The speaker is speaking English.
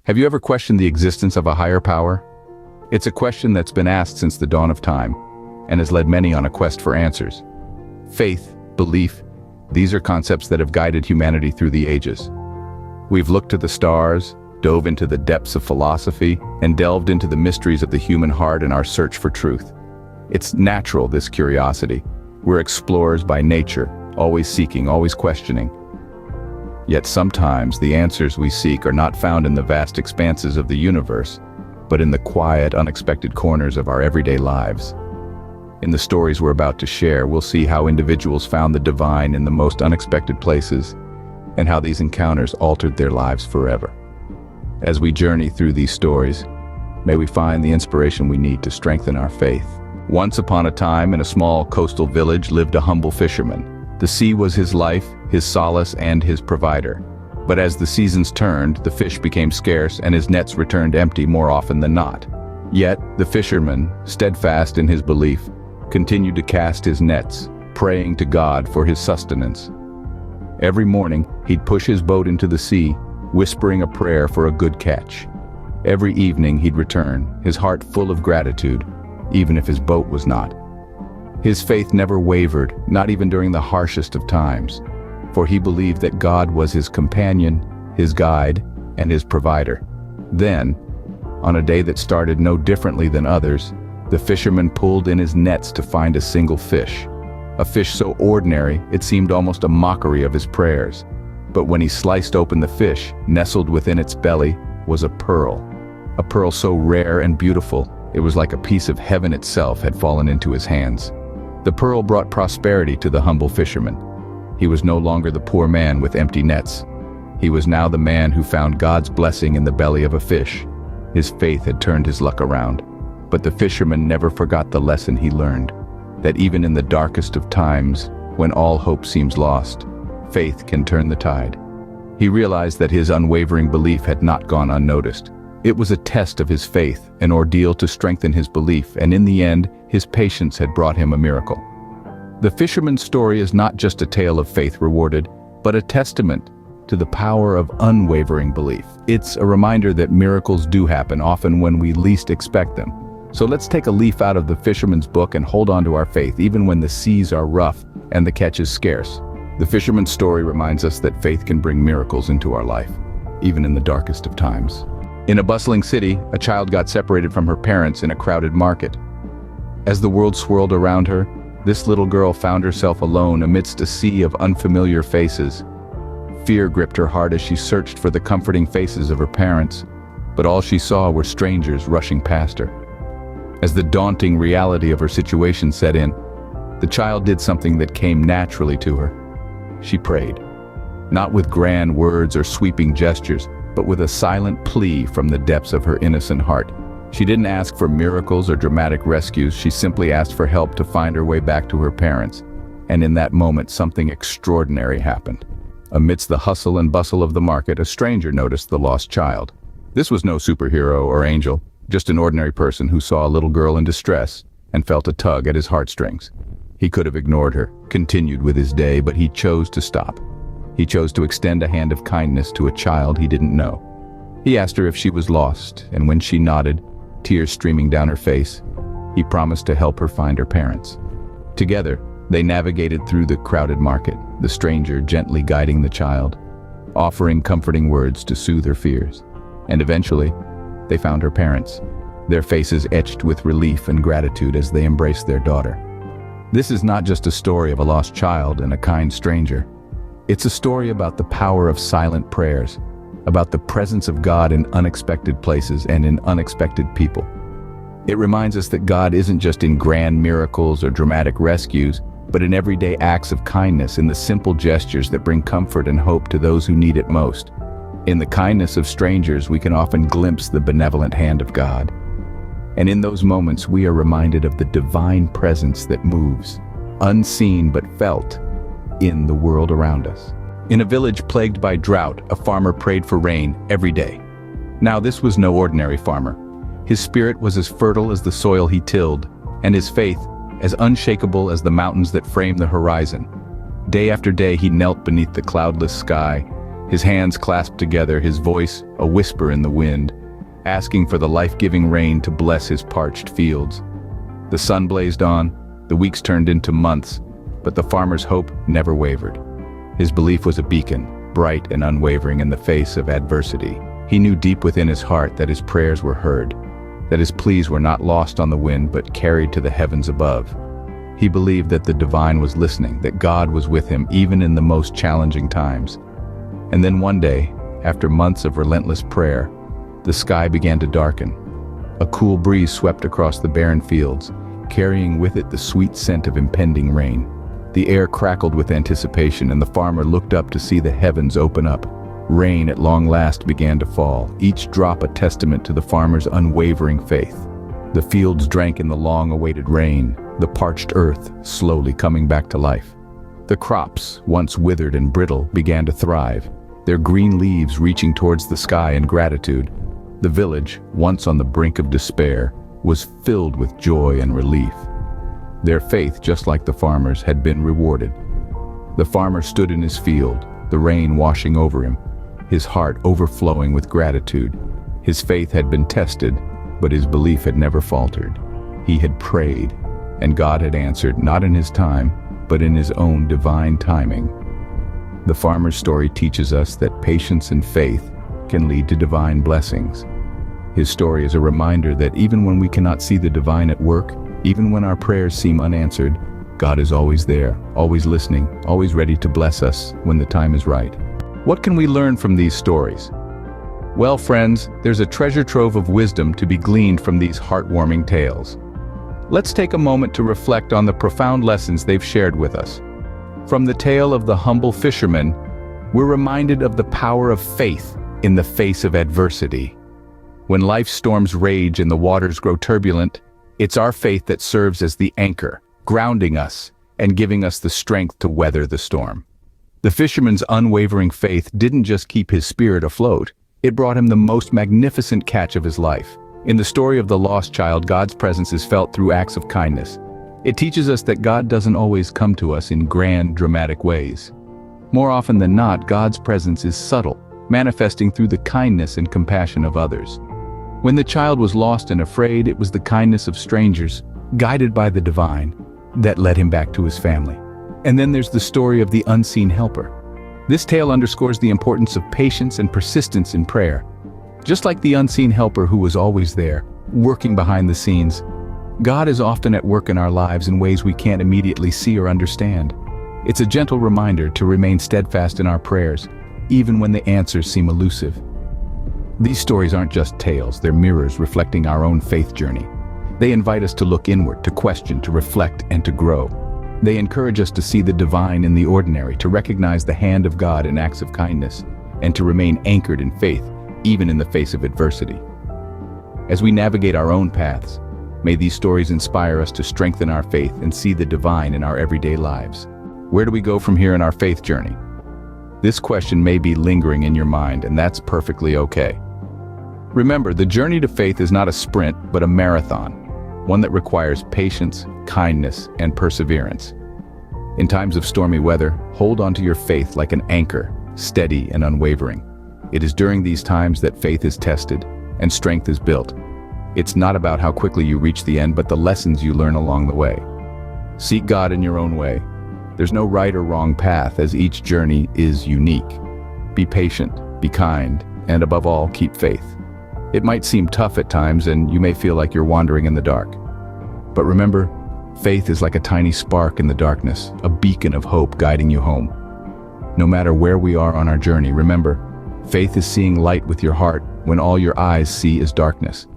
Have you ever questioned the existence of a higher power? It's a question that's been asked since the dawn of time, and has led many on a quest for answers. Faith, belief, these are concepts that have guided humanity through the ages. We've looked to the stars, dove into the depths of philosophy, and delved into the mysteries of the human heart in our search for truth. It's natural, this curiosity. We're explorers by nature, always seeking, always questioning. Yet sometimes the answers we seek are not found in the vast expanses of the universe, but in the quiet, unexpected corners of our everyday lives. In the stories we're about to share, we'll see how individuals found the divine in the most unexpected places, and how these encounters altered their lives forever. As we journey through these stories, may we find the inspiration we need to strengthen our faith. Once upon a time, in a small coastal village, lived a humble fisherman. The sea was his life, his solace, and his provider. But as the seasons turned, the fish became scarce and his nets returned empty more often than not. Yet, the fisherman, steadfast in his belief, continued to cast his nets, praying to God for his sustenance. Every morning, he'd push his boat into the sea, whispering a prayer for a good catch. Every evening he'd return, his heart full of gratitude, even if his boat was not. His faith never wavered, not even during the harshest of times, for he believed that God was his companion, his guide, and his provider. Then, on a day that started no differently than others, the fisherman pulled in his nets to find a single fish. A fish so ordinary, it seemed almost a mockery of his prayers. But when he sliced open the fish, nestled within its belly was a pearl so rare and beautiful, it was like a piece of heaven itself had fallen into his hands. The pearl brought prosperity to the humble fisherman. He was no longer the poor man with empty nets. He was now the man who found God's blessing in the belly of a fish. His faith had turned his luck around. But the fisherman never forgot the lesson he learned, that even in the darkest of times, when all hope seems lost, faith can turn the tide. He realized that his unwavering belief had not gone unnoticed. It was a test of his faith, an ordeal to strengthen his belief, and in the end, his patience had brought him a miracle. The fisherman's story is not just a tale of faith rewarded, but a testament to the power of unwavering belief. It's a reminder that miracles do happen, often when we least expect them. So let's take a leaf out of the fisherman's book and hold on to our faith, even when the seas are rough and the catch is scarce. The fisherman's story reminds us that faith can bring miracles into our life, even in the darkest of times. In a bustling city, a child got separated from her parents in a crowded market. As the world swirled around her, this little girl found herself alone amidst a sea of unfamiliar faces. Fear gripped her heart as she searched for the comforting faces of her parents, but all she saw were strangers rushing past her. As the daunting reality of her situation set in, the child did something that came naturally to her. She prayed, not with grand words or sweeping gestures, but with a silent plea from the depths of her innocent heart. She didn't ask for miracles or dramatic rescues, she simply asked for help to find her way back to her parents. And in that moment, something extraordinary happened. Amidst the hustle and bustle of the market, a stranger noticed the lost child. This was no superhero or angel, just an ordinary person who saw a little girl in distress and felt a tug at his heartstrings. He could have ignored her, continued with his day, but he chose to stop. He chose to extend a hand of kindness to a child he didn't know. He asked her if she was lost, and when she nodded, tears streaming down her face, he promised to help her find her parents. Together, they navigated through the crowded market, the stranger gently guiding the child, offering comforting words to soothe her fears. And eventually, they found her parents, their faces etched with relief and gratitude as they embraced their daughter. This is not just a story of a lost child and a kind stranger. It's a story about the power of silent prayers, about the presence of God in unexpected places and in unexpected people. It reminds us that God isn't just in grand miracles or dramatic rescues, but in everyday acts of kindness, in the simple gestures that bring comfort and hope to those who need it most. In the kindness of strangers, we can often glimpse the benevolent hand of God. And in those moments, we are reminded of the divine presence that moves, unseen but felt, in the world around us. In a village plagued by drought, a farmer prayed for rain every day. Now, this was no ordinary farmer. His spirit was as fertile as the soil he tilled, and his faith as unshakable as the mountains that frame the horizon. Day after day, he knelt beneath the cloudless sky, his hands clasped together, his voice a whisper in the wind, asking for the life-giving rain to bless his parched fields. The sun blazed on, the weeks turned into months, but the farmer's hope never wavered. His belief was a beacon, bright and unwavering in the face of adversity. He knew deep within his heart that his prayers were heard, that his pleas were not lost on the wind but carried to the heavens above. He believed that the divine was listening, that God was with him even in the most challenging times. And then one day, after months of relentless prayer, the sky began to darken. A cool breeze swept across the barren fields, carrying with it the sweet scent of impending rain. The air crackled with anticipation, and the farmer looked up to see the heavens open up. Rain at long last began to fall, each drop a testament to the farmer's unwavering faith. The fields drank in the long-awaited rain, the parched earth slowly coming back to life. The crops, once withered and brittle, began to thrive, their green leaves reaching towards the sky in gratitude. The village, once on the brink of despair, was filled with joy and relief. Their faith, just like the farmer's, had been rewarded. The farmer stood in his field, the rain washing over him, his heart overflowing with gratitude. His faith had been tested, but his belief had never faltered. He had prayed, and God had answered, not in his time, but in his own divine timing. The farmer's story teaches us that patience and faith can lead to divine blessings. His story is a reminder that even when we cannot see the divine at work, even when our prayers seem unanswered, God is always there, always listening, always ready to bless us when the time is right. What can we learn from these stories? Well, friends, there's a treasure trove of wisdom to be gleaned from these heartwarming tales. Let's take a moment to reflect on the profound lessons they've shared with us. From the tale of the humble fisherman, we're reminded of the power of faith in the face of adversity. When life's storms rage and the waters grow turbulent, it's our faith that serves as the anchor, grounding us and giving us the strength to weather the storm. The fisherman's unwavering faith didn't just keep his spirit afloat, it brought him the most magnificent catch of his life. In the story of the lost child, God's presence is felt through acts of kindness. It teaches us that God doesn't always come to us in grand, dramatic ways. More often than not, God's presence is subtle, manifesting through the kindness and compassion of others. When the child was lost and afraid, it was the kindness of strangers, guided by the divine, that led him back to his family. And then there's the story of the unseen helper. This tale underscores the importance of patience and persistence in prayer. Just like the unseen helper who was always there, working behind the scenes, God is often at work in our lives in ways we can't immediately see or understand. It's a gentle reminder to remain steadfast in our prayers, even when the answers seem elusive. These stories aren't just tales, they're mirrors reflecting our own faith journey. They invite us to look inward, to question, to reflect, and to grow. They encourage us to see the divine in the ordinary, to recognize the hand of God in acts of kindness, and to remain anchored in faith, even in the face of adversity. As we navigate our own paths, may these stories inspire us to strengthen our faith and see the divine in our everyday lives. Where do we go from here in our faith journey? This question may be lingering in your mind, and that's perfectly okay. Remember, the journey to faith is not a sprint, but a marathon, one that requires patience, kindness, and perseverance. In times of stormy weather, hold on to your faith like an anchor, steady and unwavering. It is during these times that faith is tested and strength is built. It's not about how quickly you reach the end, but the lessons you learn along the way. Seek God in your own way. There's no right or wrong path, as each journey is unique. Be patient, be kind, and above all, keep faith. It might seem tough at times, and you may feel like you're wandering in the dark. But remember, faith is like a tiny spark in the darkness, a beacon of hope guiding you home. No matter where we are on our journey, remember, faith is seeing light with your heart when all your eyes see is darkness.